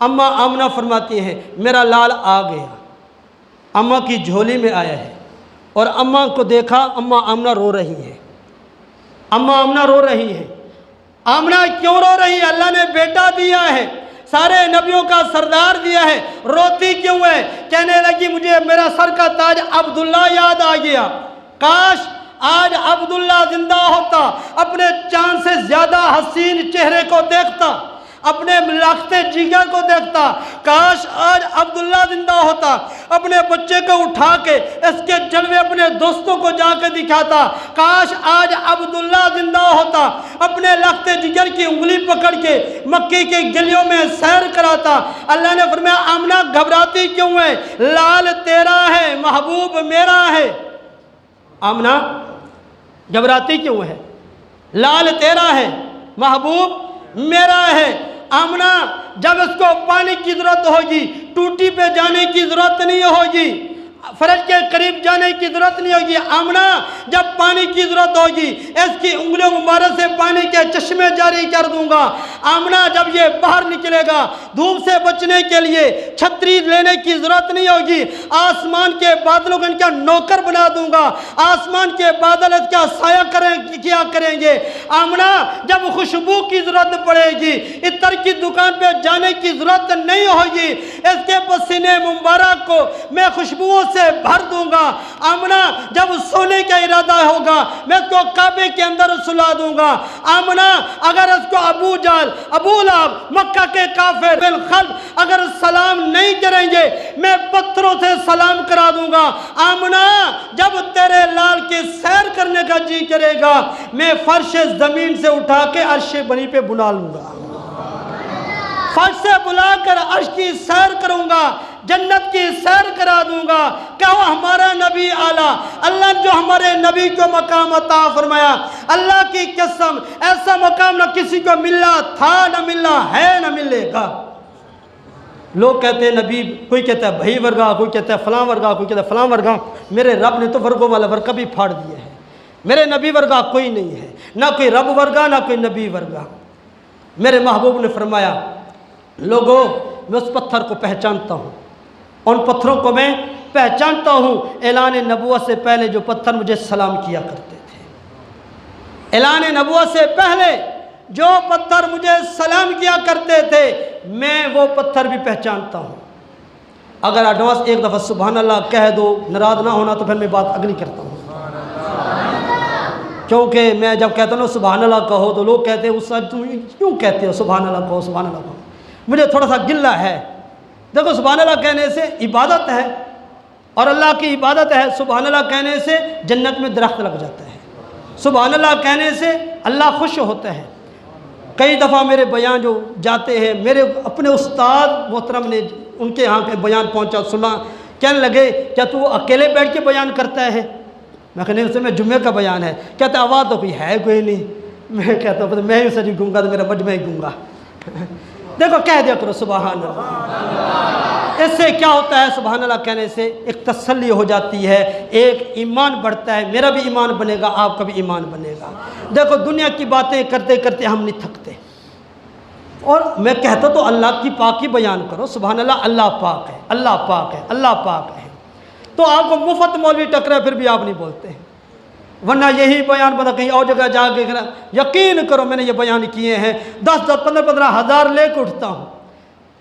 अम्मा आमना फरमाती हैं मेरा लाल आ गया, अम्मा की झोली में आया है और अम्मा को देखा, अम्मा आमना रो रही है, अम्मा आमना रो रही है। आमना क्यों रो रही है? अल्लाह ने बेटा दिया है, सारे नबियों का सरदार दिया है, रोती क्यों है? कहने लगी मुझे मेरा सर का ताज अब्दुल्ला याद आ गया, काश आज अब्दुल्ला जिंदा होता, अपने चांद से ज्यादा हसीन चेहरे को देखता, अपने लाखते जिगर को देखता। काश आज अब्दुल्ला जिंदा होता, अपने बच्चे को उठा के इसके जलवे अपने दोस्तों को जाकर दिखाता। काश आज अब्दुल्ला जिंदा होता, अपने लाखते जिगर की उंगली पकड़ के मक्की के गलियों में सैर कराता। अल्लाह ने फरमाया आमना घबराती क्यों है? लाल तेरा है, महबूब मेरा है। आमना घबराती क्यों है? लाल तेरा है, महबूब मेरा है। आमना जब इसको पानी की जरूरत होगी, टूटी पे जाने की जरूरत नहीं होगी, फरज के करीब जाने की जरूरत नहीं होगी। आमना जब पानी की जरूरत होगी, इसकी उंगलियों मुबारक से पानी के चश्मे जारी कर दूंगा। आमना जब ये बाहर निकलेगा, धूप से बचने के लिए छतरी लेने की जरूरत नहीं होगी, आसमान के बादलों को इनका नौकर बना दूंगा, आसमान के बादल इसका साया किया करेंगे। आमना जब खुशबू की जरूरत पड़ेगी, इत्र की दुकान पे जाने की जरूरत नहीं होगी, इसके पसीने मुबारक को मैं खुशबुओं से भर दूंगा। आमना जब सोने का इरादा होगा, मैं इसको काबे के अंदर सुला दूंगा। आमना अगर इसको अबू जाल, अबू लाब, मक्का के काफिर बिलखल्ब अगर सलाम नहीं करेंगे, मैं पत्थरों से सलाम करा दूंगा। आमना जब तेरे लाल की सैर करने का जी करेगा, मैं फर्श जमीन से उठा के अर्श बनी पे बुला लूंगा, फर्श से बुलाकर अर्श की सैर करूंगा, जन्नत की सैर करा दूंगा। क्या वो हमारा नबी आला, अल्लाह जो हमारे नबी को मकाम अता फरमाया, अल्लाह की कसम ऐसा मकाम न किसी को मिला था, न मिला है, न मिलेगा। लोग कहते हैं नबी, कोई कहता है भाई वर्गा, कोई कहता है फलां वर्गा, कोई कहता है फलां वर्गा। मेरे रब ने तो वर्गों वाला वर्ग भी फाड़ दिया है। मेरे नबी वर्गा कोई नहीं है, ना कोई रब वर्गा, ना कोई नबी वर्गा। मेरे महबूब ने फरमाया लोगों मैं उस पत्थर को पहचानता हूँ, उन पत्थरों को मैं पहचानता हूँ। ऐलान नबुव्वत से पहले जो पत्थर मुझे सलाम किया करते थे, ऐलान नबुव्वत से पहले जो पत्थर मुझे सलाम किया करते थे, मैं वो पत्थर भी पहचानता हूँ। अगर एडवांस एक दफ़ा सुभान अल्लाह कह दो, नाराज़ ना होना, तो फिर मैं बात अगली करता हूँ। क्योंकि मैं जब कहता हूँ सुभान अल्लाह कहो, तो लोग कहते हैं उस तुम क्यों कहते हो सुभान अल्लाह कहो, सुभान अल्लाह कहो। मुझे थोड़ा सा गिल्ला है। देखो सुभान अल्लाह कहने से इबादत है, और अल्लाह की इबादत है। सुभान अल्लाह कहने से जन्नत में दरख्त लग जाता है, सुभान अल्लाह कहने से अल्लाह खुश होता है। कई दफ़ा मेरे बयान जो जाते हैं, मेरे अपने उस्ताद मोहतरम ने उनके यहाँ पे बयान पहुँचा, सुना, कहने लगे क्या तू अकेले बैठ के बयान करता है? मैं कहने उससे मैं जुम्मे का बयान है। कहता आवाज़ तो कोई है कोई नहीं। मैं कहता हूँ मैं ही सजी गूंगा तो मेरा मजमा ही गूंगा। देखो कह दिया करो सुभान अल्लाह। इससे क्या होता है? सुभान अल्लाह कहने से एक तसल्ली हो जाती है, एक ईमान बढ़ता है। मेरा भी ईमान बनेगा, आपका भी ईमान बनेगा। देखो दुनिया की बातें करते करते हम नहीं थकते, और मैं कहता तो अल्लाह की पाक ही बयान करो। सुभान अल्लाह, अल्लाह पाक है, अल्लाह पाक है, अल्लाह पाक है। तो आपको मुफ्त मौलवी टकरा फिर भी आप नहीं बोलते हैं, वरना यही बयान बता कहीं और जगह जाके यकीन करो मैंने ये बयान किए हैं, 10-10, 15-15 हज़ार लेकर उठता हूँ,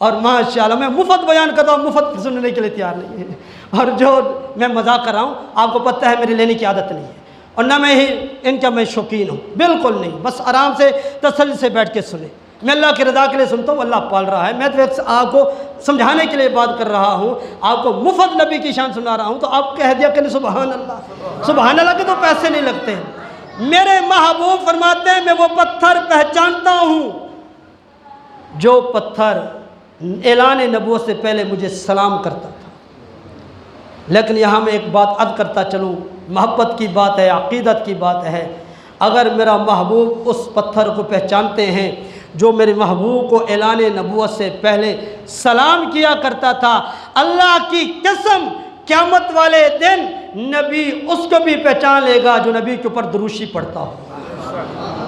और माशाल्लाह मैं मुफ्त बयान करता हूँ, मुफ्त सुनने के लिए तैयार नहीं है। और जो मैं मजाक कर रहा हूँ, आपको पता है मेरी लेने की आदत नहीं है, और ना मैं ही इनका मैं शौकीन हूँ, बिल्कुल नहीं। बस आराम से तसल्ली से बैठ के सुने। मैं अल्लाह की रज़ा के लिए सुनता हूँ, अल्लाह पाल रहा है। मैं तो आपको समझाने के लिए बात कर रहा हूँ, आपको मुफ्त नबी की शान सुना रहा हूँ, तो आप कह दिया कि सुभान अल्लाह। सुभान अल्लाह के तो पैसे नहीं लगते। मेरे महबूब फरमाते हैं मैं वो पत्थर पहचानता हूँ जो पत्थर ऐलान नबुव्वत से पहले मुझे सलाम करता था। लेकिन यहाँ मैं एक बात अर्ज़ करता चलूँ, मोहब्बत की बात है, अक़ीदत की बात है। अगर मेरा महबूब उस पत्थर को पहचानते हैं जो मेरे महबूब को ऐलान नबुव्वत से पहले सलाम किया करता था, अल्लाह की कसम क़यामत वाले दिन नबी उसको भी पहचान लेगा जो नबी के ऊपर दुरूशी पढ़ता हो।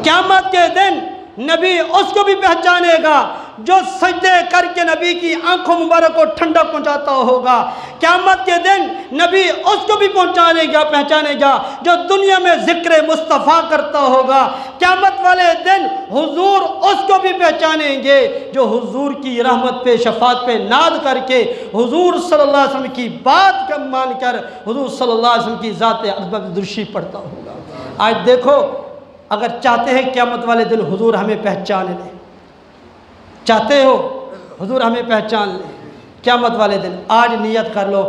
क़यामत के दिन नबी उसको भी पहचानेगा जो सजदे करके नबी की आंखों मुबारक को ठंडक पहुंचाता होगा, क़यामत के दिन नबी उसको भी पहचानेगा जो दुनिया में ज़िक्र मुस्तफ़ा करता होगा। क़यामत वाले दिन हुजूर उसको भी पहचानेंगे जो हुजूर की रहमत पे, शफात पे नाद करके हुजूर सल्लल्लाहु अलैहि वसल्लम की बात का मानकर हुजूर सल्लल्लाहु अलैहि वसल्लम की ज़ात अक़बर दुरूशी पढ़ता होगा। आज देखो, अगर चाहते हैं क़यामत वाले दिन हुजूर हमें पहचान ले, चाहते हो हुजूर हमें पहचान ले क़यामत वाले दिन, आज नियत कर लो,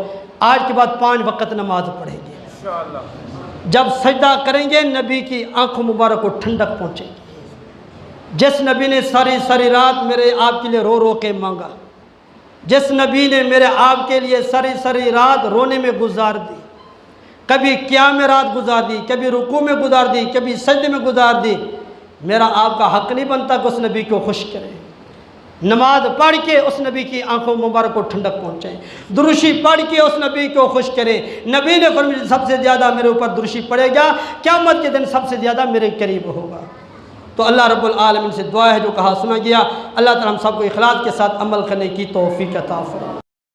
आज के बाद 5 वक़्त नमाज पढ़ेंगे इंशाअल्लाह। जब सजदा करेंगे नबी की आंखों मुबारक को ठंडक पहुँचेगी। जिस नबी ने सारी सारी रात मेरे आपके लिए रो रो के मांगा, जिस नबी ने मेरे आपके लिए सारी सारी रात रोने में गुजार दी, कभी क़याम में रात गुजार दी, कभी रुकू में गुजार दी, कभी सजदे में गुजार दी, मेरा आपका हक़ नहीं बनता कि उस नबी को खुश करें। नमाज पढ़ के उस नबी की आंखों मुबारक को ठंडक पहुँचाएँ, दुरूशी पढ़ के उस नबी को खुश करें। नबी ने फरमाया सबसे ज़्यादा मेरे ऊपर दुरूशी पड़ेगा, क़यामत के दिन सबसे ज़्यादा मेरे करीब होगा। तो अल्लाह रब्बुल आलमीन से दुआ है, जो कहा सुना गया, अल्लाह ताला हम सबको इखलास के साथ अमल करने की तौफीक अता फरमाए।